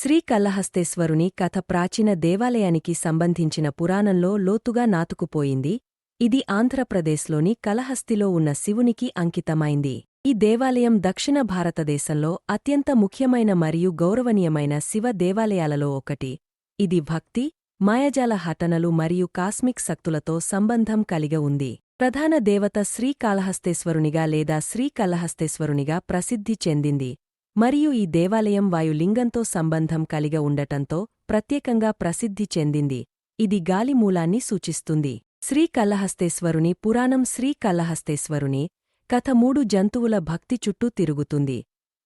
శ్రీకాళహస్తేశ్వరుని కథ ప్రాచీన దేవాలయానికి సంబంధించిన పురాణంలో లోతుగా నాతుకుపోయింది. ఇది ఆంధ్రప్రదేశ్లోని కళహస్తిలో ఉన్న శివునికి అంకితమైంది. ఈ దేవాలయం దక్షిణ భారతదేశంలో అత్యంత ముఖ్యమైన మరియు గౌరవనీయమైన శివ దేవాలయాలలో ఒకటి. ఇది భక్తి, మాయాజాల హటనలు మరియు కాస్మిక్ శక్తులతో సంబంధం కలిగి ఉంది. ప్రధాన దేవత శ్రీకాళహస్తేశ్వరునిగా లేదా శ్రీకాళహస్తేశ్వరునిగా ప్రసిద్ధి చెందింది. మరియు ఈ దేవాలయం వాయులింగంతో సంబంధం కలిగి ఉండటంతో ప్రత్యేకంగా ప్రసిద్ధి చెందింది. ఇది గాలి మూలాన్ని సూచిస్తుంది. శ్రీకాళహస్తేశ్వరుని పురాణం శ్రీకాళహస్తేశ్వరుని కథ 3 జంతువుల భక్తి చుట్టూ తిరుగుతుంది.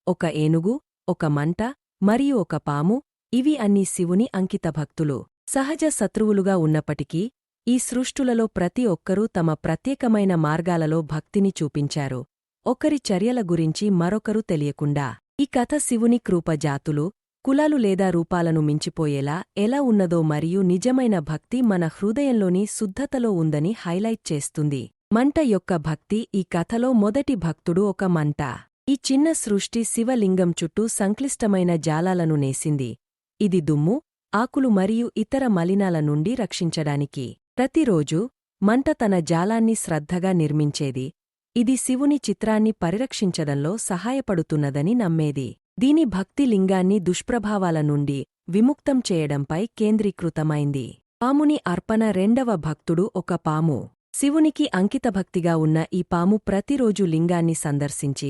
ఒక ఏనుగు, ఒక మంట, మరియు ఒక పాము. ఇవి అన్నీ శివుని అంకిత భక్తులు. సహజ శత్రువులుగా ఉన్నప్పటికీ ఈ సృష్టులలో ప్రతి ఒక్కరూ తమ ప్రత్యేకమైన మార్గాలలో భక్తిని చూపించారు. ఒకరి చర్యల గురించి మరొకరు తెలియకుండా. ఈ కథ శివుని కృప జాతులు, కులాలు లేదా రూపాలను మించిపోయేలా ఎలా ఉన్నదో మరియు నిజమైన భక్తి మన హృదయంలోని శుద్ధతలో ఉందని హైలైట్ చేస్తుంది. మంట యొక్క భక్తి. ఈ కథలో మొదటి భక్తుడు ఒక మంట. ఈ చిన్న సృష్టి శివలింగం చుట్టూ సంక్లిష్టమైన జాలాలను నేసింది. ఇది దుమ్ము, ఆకులు మరియు ఇతర మలినాల నుండి రక్షించడానికి. ప్రతిరోజూ మంట తన జాలాన్ని శ్రద్ధగా నిర్మించేది. ఇది శివుని చిత్రాన్ని పరిరక్షించడంలో సహాయపడుతున్నదని నమ్మేది. దీని భక్తి లింగాన్ని దుష్ప్రభావాల నుండి విముక్తం చేయడంపై కేంద్రీకృతమైంది. పాముని అర్పణ. రెండవ భక్తుడు ఒక పాము. శివునికి అంకితభక్తిగా ఉన్న ఈ పాము ప్రతిరోజు లింగాన్ని సందర్శించి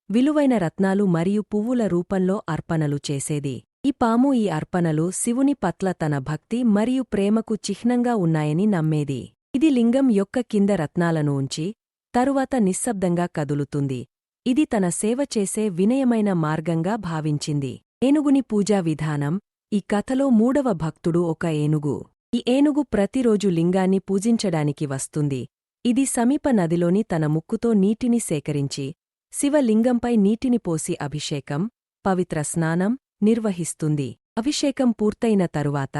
విలువైన రత్నాలు మరియు పువ్వుల రూపంలో అర్పణలు చేసేది. ఈ పాము ఈ అర్పణలు శివుని పట్ల తన భక్తి మరియు ప్రేమకు చిహ్నంగా ఉన్నాయని నమ్మేది. ఇది లింగం యొక్క కింద రత్నాలను ఉంచి తరువాత నిశ్శబ్దంగా కదులుతుంది. ఇది తన సేవ చేసే వినయమైన మార్గంగా భావించింది. ఏనుగుని పూజా విధానం. ఈ కథలో 3వ భక్తుడు ఒక ఏనుగు. ఈ ఏనుగు ప్రతిరోజు లింగాన్ని పూజించడానికి వస్తుంది. ఇది సమీప నదిలోని తన ముక్కుతో నీటిని సేకరించి శివలింగంపై నీటిని పోసి అభిషేకం, పవిత్ర స్నానం నిర్వహిస్తుంది. అభిషేకం పూర్తయిన తరువాత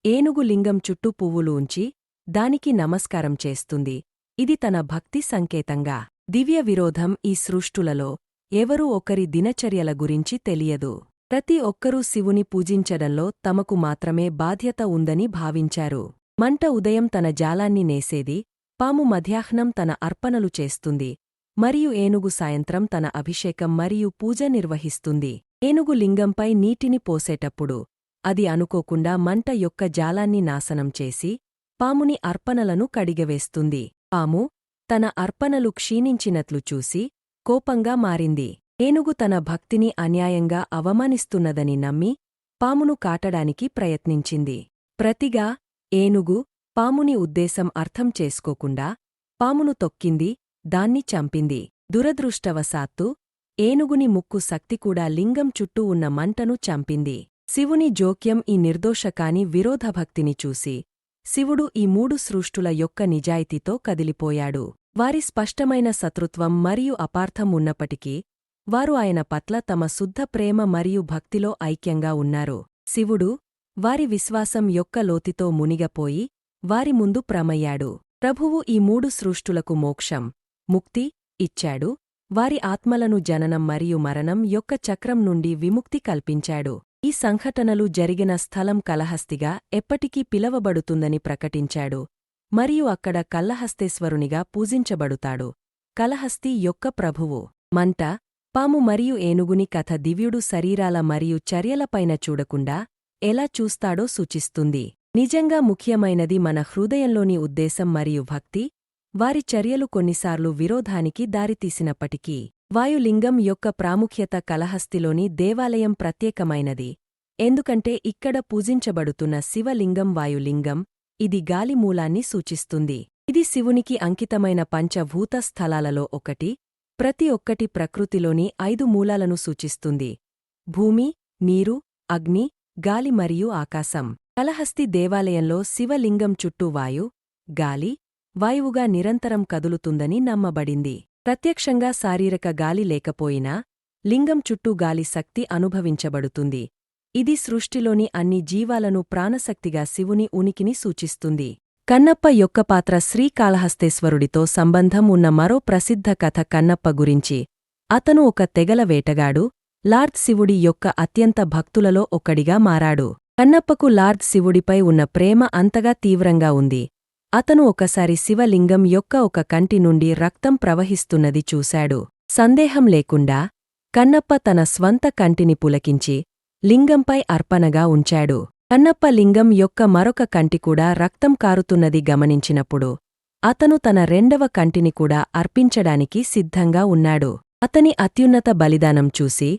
ఏనుగు లింగం చుట్టూ పువ్వులు ఉంచి దానికి నమస్కారం చేస్తుంది. ఇది తన భక్తి సంకేతంగా. దివ్య విరోధం. ఈ సృష్టులలో ఎవరూ ఒకరి దినచర్యల గురించి తెలియదు. ప్రతి ఒక్కరూ శివుని పూజించడంలో తమకు మాత్రమే బాధ్యత ఉందని భావించారు. మంట ఉదయం తన జాలాన్ని నేసేది, పాము మధ్యాహ్నం తన అర్పణలు చేస్తుంది, మరియు ఏనుగు సాయంత్రం తన అభిషేకం మరియు పూజ నిర్వహిస్తుంది. ఏనుగు లింగంపై నీటిని పోసేటప్పుడు అది అనుకోకుండా మంట యొక్క జాలాన్ని నాశనం చేసి పాముని అర్పణలను కడిగవేస్తుంది. పాము తన అర్పణలు క్షీణించినట్లు చూసి కోపంగా మారింది. ఏనుగు తన భక్తిని అన్యాయంగా అవమానిస్తున్నదని నమ్మి పామును కాటడానికి ప్రయత్నించింది. ప్రతిగా ఏనుగు పాముని ఉద్దేశం అర్థం చేసుకోకుండా పామును తొక్కింది, దాన్ని చంపింది. దురదృష్టవశాత్తు ఏనుగుని ముక్కు శక్తి కూడా లింగం చుట్టూ ఉన్న మంటను చంపింది. శివుని జోక్యం. ఈ నిర్దోషకాని విరోధభక్తిని చూసి శివుడు ఈ 3 సృష్టుల యొక్క నిజాయితీతో కదిలిపోయాడు. వారి స్పష్టమైన శత్రుత్వం మరియు అపార్థం ఉన్నప్పటికీ వారు ఆయన పట్ల తమ శుద్ధ ప్రేమ మరియు భక్తిలో ఐక్యంగా ఉన్నారు. శివుడు వారి విశ్వాసం యొక్క లోతుతో మునిగపోయి వారి ముందు ప్రమయ్యాడు. ప్రభువు ఈ 3 సృష్టులకు మోక్షం, ముక్తి ఇచ్చాడు. వారి ఆత్మలను జననం మరియు మరణం యొక్క చక్రం నుండి విముక్తి కల్పించాడు. ఈ సంఘటనలు జరిగిన స్థలం కళహస్తిగా ఎప్పటికీ పిలవబడుతుందని ప్రకటించాడు మరియు అక్కడ కళహస్తేశ్వరునిగా పూజించబడుతాడు. కళహస్తి యొక్క ప్రభువు. మంట, పాము మరియు ఏనుగుని కథ దివ్యుడు శరీరాల మరియు చర్యలపైన చూడకుండా ఎలా చూస్తాడో సూచిస్తుంది. నిజంగా ముఖ్యమైనది మన హృదయంలోని ఉద్దేశం మరియు భక్తి. వారి చర్యలు కొన్నిసార్లు విరోధానికి దారితీసినప్పటికీ. వాయులింగం యొక్క ప్రాముఖ్యత. కళహస్తిలోని దేవాలయం ప్రత్యేకమైనది ఎందుకంటే ఇక్కడ పూజించబడుతున్న శివలింగం వాయులింగం. ఇది గాలి మూలాన్ని సూచిస్తుంది. ఇది శివునికి అంకితమైన పంచభూత స్థలాలలో ఒకటి. ప్రతి ఒక్కటి ప్రకృతిలోని 5 మూలాలను సూచిస్తుంది: భూమి, నీరు, అగ్ని, గాలి మరియు ఆకాశం. కళహస్తి దేవాలయంలో శివలింగం చుట్టూ గాలి, వాయువుగా నిరంతరం కదులుతుందని నమ్మబడింది. ప్రత్యక్షంగా శారీరక గాలి లేకపోయినా లింగం చుట్టూ గాలి శక్తి అనుభవించబడుతుంది. ఇది సృష్టిలోని అన్ని జీవాలను ప్రాణశక్తిగా శివుని ఉనికిని సూచిస్తుంది. కన్నప్ప యొక్క పాత్ర. శ్రీకాళహస్తేశ్వరుడితో సంబంధం ఉన్న మరో ప్రసిద్ధ కథ కన్నప్ప గురించి. అతను ఒక తెగల వేటగాడు, లార్డ్ శివుడి యొక్క అత్యంత భక్తులలో ఒకడిగా మారాడు. కన్నప్పకు లార్డ్ శివుడిపై ఉన్న ప్రేమ అంతగా తీవ్రంగా ఉంది. అతను ఒకసారి శివలింగం యొక్క ఒక కంటి నుండి రక్తం ప్రవహిస్తున్నది చూశాడు. సందేహం లేకుండా కన్నప్ప తన స్వంత కంటిని పులకించి లింగంపై అర్పణగా ఉంచాడు. కన్నప్ప లింగం యొక్క మరొక కంటి కూడా రక్తం కారుతున్నది గమనించినప్పుడు అతను తన రెండవ కంటిని కూడా అర్పించడానికి సిద్ధంగా ఉన్నాడు. అతని అత్యున్నత బలిదానం చూసి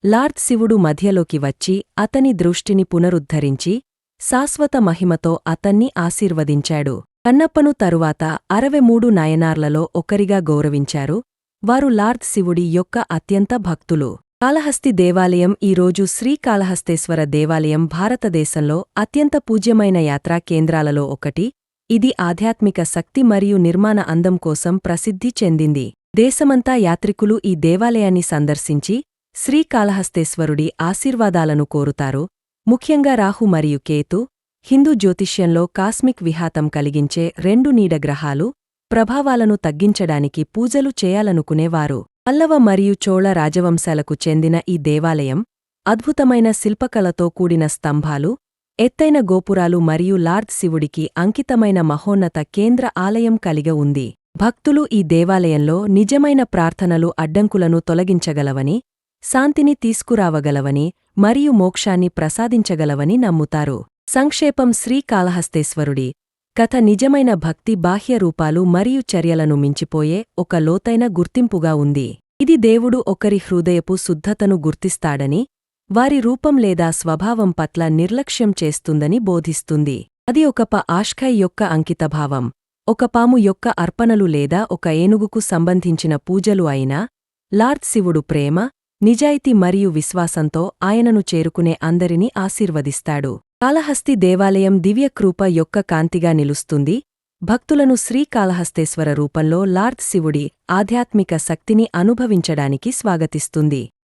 లార్డ్ శివుడు మధ్యలోకి వచ్చి అతని దృష్టిని పునరుద్ధరించి శాశ్వత మహిమతో అతన్ని ఆశీర్వదించాడు. కన్నప్పను తరువాత 63 నాయనార్లలో ఒకరిగా గౌరవించారు. వారు లార్డ్ శివుడి యొక్క అత్యంత భక్తులు. కాళహస్తి దేవాలయం ఈరోజు శ్రీకాళహస్తేశ్వర దేవాలయం భారతదేశంలో అత్యంత పూజ్యమైన యాత్రా కేంద్రాలలో ఒకటి. ఇది ఆధ్యాత్మిక శక్తి మరియు నిర్మాణ అందం కోసం ప్రసిద్ధి చెందింది. దేశమంతా యాత్రికులు ఈ దేవాలయాన్ని సందర్శించి శ్రీకాళహస్తేశ్వరుడి ఆశీర్వాదాలను కోరుతారు. ముఖ్యంగా రాహు మరియు కేతు, హిందూ జ్యోతిష్యంలో కాస్మిక్ విఘాతం కలిగించే 2 నీడగ్రహాలు ప్రభావాలను తగ్గించడానికి పూజలు చేయాలనుకునేవారు. పల్లవ మరియు చోళ రాజవంశాలకు చెందిన ఈ దేవాలయం అద్భుతమైన శిల్పకళతో కూడిన స్తంభాలు, ఎత్తైన గోపురాలు మరియు లార్డ్ శివుడికి అంకితమైన మహోన్నత కేంద్ర ఆలయం కలిగి ఉంది. భక్తులు ఈ దేవాలయంలో నిజమైన ప్రార్థనలు అడ్డంకులను తొలగించగలవని, శాంతిని తీసుకురావగలవని మరియు మోక్షాన్ని ప్రసాదించగలవని నమ్ముతారు. సంక్షేపం శ్రీకాళహస్తేశ్వరుడి కథ నిజమైన భక్తి బాహ్య రూపాలు మరియు చర్యలను మించిపోయే ఒక లోతైన గుర్తింపుగా ఉంది. ఇది దేవుడు ఒకరి హృదయపు శుద్ధతను గుర్తిస్తాడని, వారి రూపం లేదా స్వభావం పట్ల నిర్లక్ష్యం చేస్తుందని బోధిస్తుంది. అది ఒక ఆష్కై యొక్క అంకితభావం, ఒక పాము యొక్క అర్పణలు లేదా ఒక ఏనుగుకు సంబంధించిన పూజలు అయినా, లార్డ్ శివుడు ప్రేమ, నిజాయితీ మరియు విశ్వాసంతో ఆయనను చేరుకునే అందరినీ ఆశీర్వదిస్తాడు. కాళహస్తి దేవాలయం దివ్యకృప యొక్క కాంతిగా నిలుస్తుంది. భక్తులను శ్రీకాళహస్తేశ్వర రూపంలో లార్డ్ శివుడి ఆధ్యాత్మిక శక్తిని అనుభవించడానికి స్వాగతిస్తుంది.